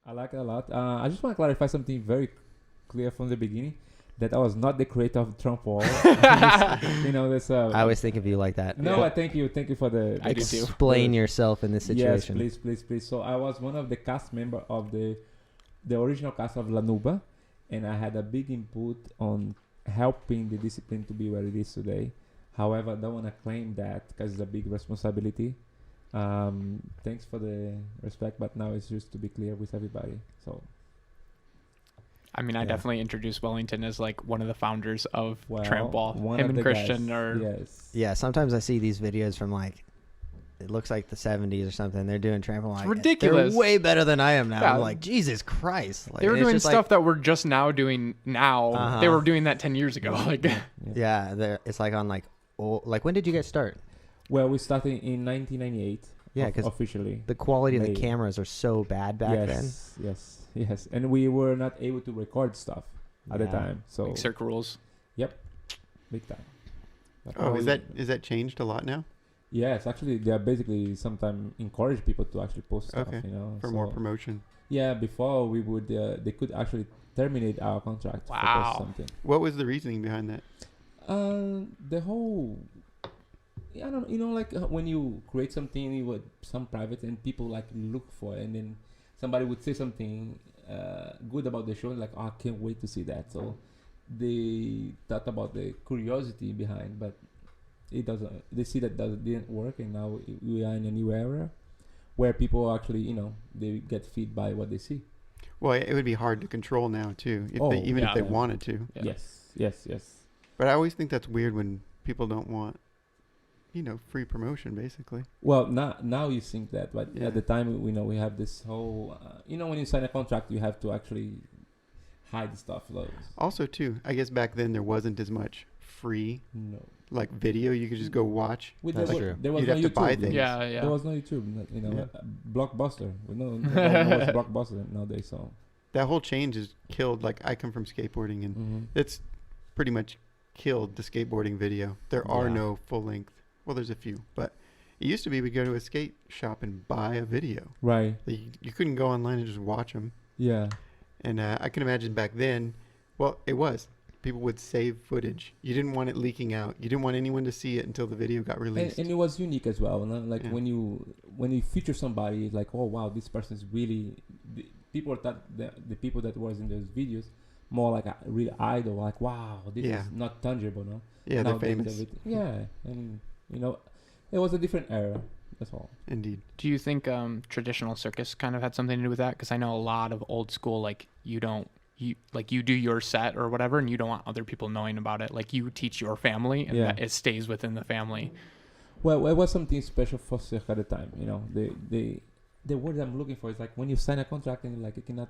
I like it a lot. I just want to clarify something very clear from the beginning. That I was not the creator of Trampwall. That's I always think of you like that. no. Yeah. I thank you for the. I do too. Explain yourself in this Yes, situation. please. So I was one of the cast member of the original cast of Lanuba, and I had a big input on helping the discipline to be where it is today. However, I don't want to claim that because it's a big responsibility. Thanks for the respect, but now it's just to be clear with everybody. So. I mean, I Yeah. definitely introduced Wellington as like one of the founders of Well, Trampwall. one Him of and the Christian guys, are. yes. Yeah, sometimes I see these videos from like, it looks like the 70s or something. They're doing trampoline. Like, ridiculous. They're way better than I am now. Yeah. I'm like, Jesus Christ. Like, They were it's doing just stuff that we're just now doing now. Uh-huh. They were doing that 10 years ago. Like, Yeah, it's like on like, like when did you guys start? Well, we started in 1998. Yeah, because officially. the quality of the Late. cameras are so bad back then. Yes, and we were not able to record stuff at the Yeah. time. So like circle rules. big time. But Oh, now is we- that changed a lot now Yes, actually, they are basically sometimes encourage people to actually post stuff. Okay. So for more promotion? Yeah, before we would, they could actually terminate our contract for Wow. post something. What was the reasoning behind that? The whole, I don't know, like when you create something with some private and people like look for it, and then somebody would say something good about the show, like, oh, I can't wait to see that. So they thought about the curiosity behind, but it doesn't. They see that didn't work, and now we are in a new era where people actually, they get feed by what they see. Well, it would be hard to control now too, if Oh, even if yeah. they wanted to. Yeah. Yes. But I always think that's weird when people don't want, free promotion, basically. Well, now you think that, but Yeah. at the time we have this whole, when you sign a contract, you have to actually hide stuff. Also, too, I guess back then there wasn't as much free No, like video. You could just go watch. That's true. There was You'd no have to YouTube. buy then. things. Yeah. There was no YouTube. Yeah. Blockbuster. We know what's Blockbuster nowadays. So That whole change has killed. Like, I come from skateboarding, and it's pretty much killed the skateboarding video. There are Yeah. no full length. Well, there's a few, but it used to be we go to a skate shop and buy a video. right. You couldn't go online and just watch them. Yeah. And I can imagine back then, well, it was. People would save footage. You didn't want it leaking out. You didn't want anyone to see it until the video got released. And it was unique as well. Like Yeah. when you feature somebody, it's like, oh wow, this person is really. People thought the people that was in those videos more like a real idol. Like, wow, this Yeah. is not tangible, no. Yeah, Now they're famous. everything- Yeah, and it was a different era. That's all. Indeed. Do you think traditional circus kind of had something to do with that? Because I know a lot of old school, like you do your set or whatever, and you don't want other people knowing about it. Like you teach your family, and Yeah. that it stays within the family. Well, it was something special for Cirque at the time. The word I'm looking for is like when you sign a contract and like you cannot.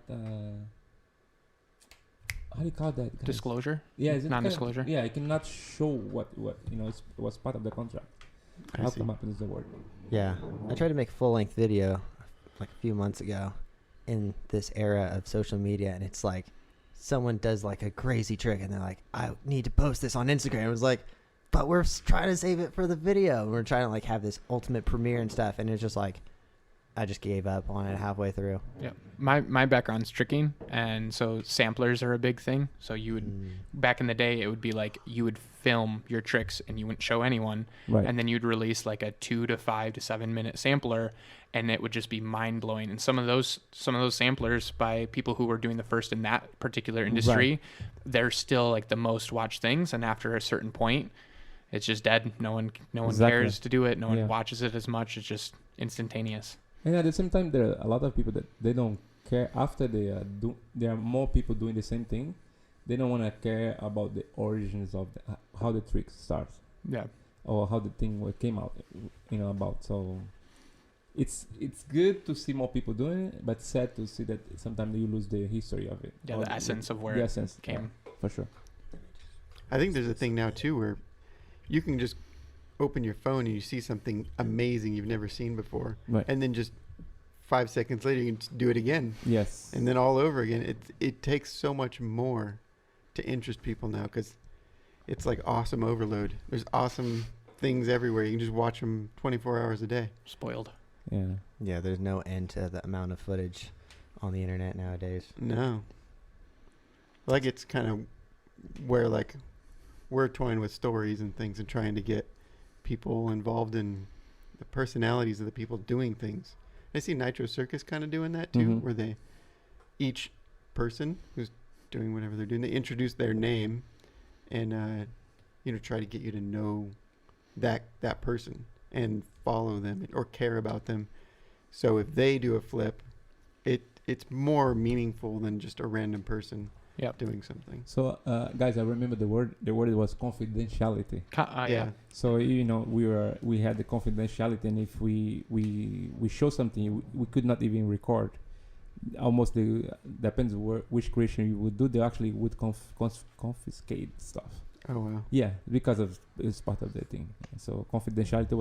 How do you call that? guys? Disclosure. Yeah, is it kind of- Non-disclosure? Yeah, you cannot show what was part of the contract. I How see. come up with the word? Yeah. I tried to make a full-length video like a few months ago in this era of social media, and it's like someone does like a crazy trick and they're like, I need to post this on Instagram. It was like, but we're trying to save it for the video. We're trying to like have this ultimate premiere and stuff, and it's just like I just gave up on it halfway through. Yeah. My background's tricking, and so samplers are a big thing. So you would back in the day, it would be like you would film your tricks and you wouldn't show anyone, Right. and then you'd release like a 2 to 5 to 7 minute sampler, and it would just be mind blowing. And some of those samplers by people who were doing the first in that particular industry, they're still like the most watched things. And after a certain point, it's just dead. No one Exactly. cares to do it. No one Yeah. watches it as much. It's just instantaneous. And at the same time, there are a lot of people that they don't care after they do. There are more people doing the same thing. They don't want to care about the origins of how the trick starts Yeah. or how the thing came out. About. So it's good to see more people doing it, but sad to see that sometimes you lose the history of it. Yeah, or the essence of where the it essence came. for sure. I think there's a thing now too where you can just open your phone and you see something amazing you've never seen before, Right. and then just 5 seconds later you can just do it again, Yes. and then all over again. It takes so much more to interest people now because it's like awesome overload. There's awesome things everywhere. You can just watch them 24 hours a day. Spoiled. Yeah. Yeah, there's no end to the amount of footage on the internet nowadays. No. Like it's kind of where like we're toying with stories and things and trying to get people involved in the personalities of the people doing things. I see Nitro Circus kind of doing that too, where they each person who's doing whatever they're doing, they introduce their name and try to get you to know that person and follow them or care about them. So if they do a flip, it's more meaningful than just a random person doing something. So, guys, I remember the word. The word was confidentiality. Yeah. So we had the confidentiality, and if we show something, we could not even record. Almost depends which creation you would do. They actually would confiscate stuff. Oh wow. Yeah, because of it's part of the thing. So confidentiality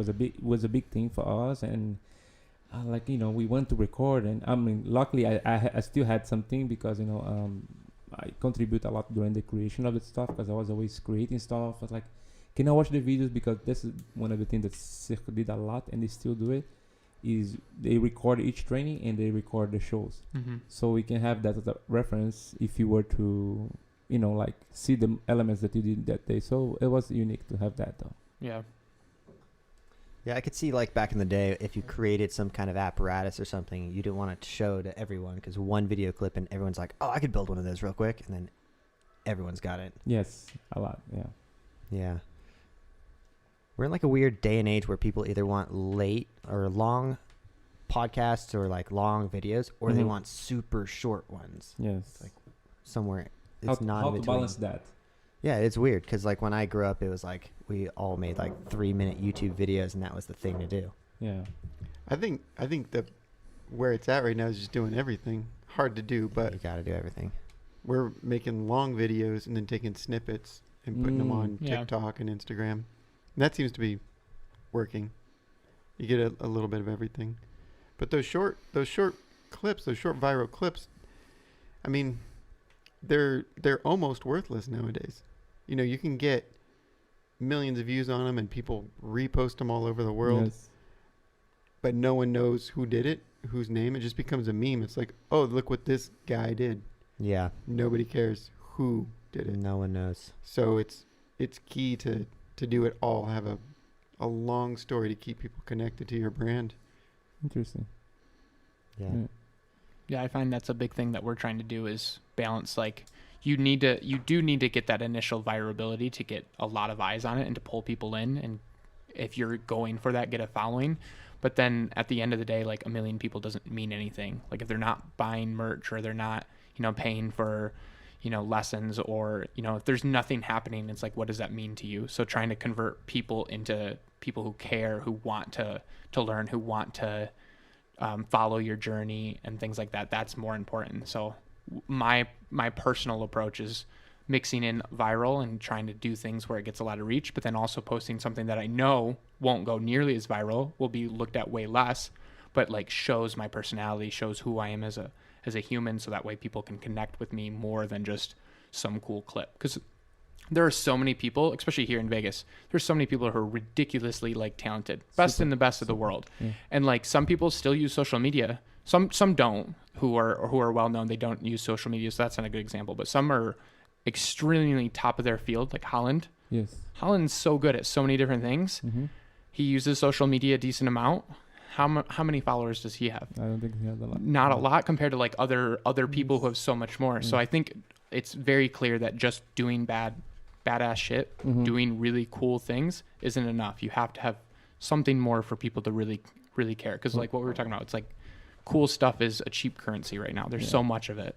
was a big thing for us, and we went to record, and I mean, luckily I still had something because I contribute a lot during the creation of the stuff because I was always creating stuff. I was like, can I watch the videos? Because this is one of the things that Cirque did a lot, and they still do it, is they record each training and they record the shows. So we can have that as a reference if you were to, see the elements that you did that day. So it was unique to have that though. Yeah. Yeah, I could see like back in the day, if you created some kind of apparatus or something, you didn't want it to show to everyone because one video clip and everyone's like, oh, I could build one of those real quick. And then everyone's got it. Yes, a lot. Yeah. Yeah. We're in like a weird day and age where people either want late or long podcasts or like long videos, or they want super short ones. Yes. Like somewhere it's not how in to between. balance that. Yeah, it's weird because like when I grew up, it was like we all made like 3-minute YouTube videos, and that was the thing to do. Yeah. I think that where it's at right now is just doing everything. Hard to do, but You got to do everything. we're making long videos and then taking snippets and putting them on Yeah. TikTok and Instagram. And that seems to be working. You get a little bit of everything. But those short clips, those short viral clips, I mean, they're almost worthless nowadays. You can get millions of views on them and people repost them all over the world, Yes. but no one knows who did it, whose name. It just becomes a meme. It's like, oh, look what this guy did. Yeah. Nobody cares who did it. No one knows. So it's key to do it all. Have a long story to keep people connected to your brand. Interesting. Yeah. Yeah, I find that's a big thing that we're trying to do is balance. Like you do need to get that initial virability to get a lot of eyes on it and to pull people in. And if you're going for that, get a following. But then at the end of the day, like 1 million people doesn't mean anything. Like if they're not buying merch or they're not, paying for, lessons or, if there's nothing happening, it's like, what does that mean to you? So trying to convert people into people who care, who want to learn, who want to follow your journey and things like that. That's more important. So my personal approach is mixing in viral and trying to do things where it gets a lot of reach, but then also posting something that I know won't go nearly as viral, will be looked at way less, but like shows my personality, shows who I am as a human. So that way people can connect with me more than just some cool clip. Because there are so many people, especially here in Vegas, there's so many people who are ridiculously like talented, best in the best of the world. Yeah. And like some people still use social media. Some don't, who are well known. They don't use social media. So that's not a good example, but some are extremely top of their field, like Holland. Yes. Holland's so good at so many different things. He uses social media a decent amount. How many followers does he have? I don't think he has a lot. Not a lot compared to like other people who have so much more. So I think it's very clear that just doing badass shit, doing really cool things isn't enough. You have to have something more for people to really, really care. Because like what we were talking about, it's like cool stuff is a cheap currency right now. There's so much of it.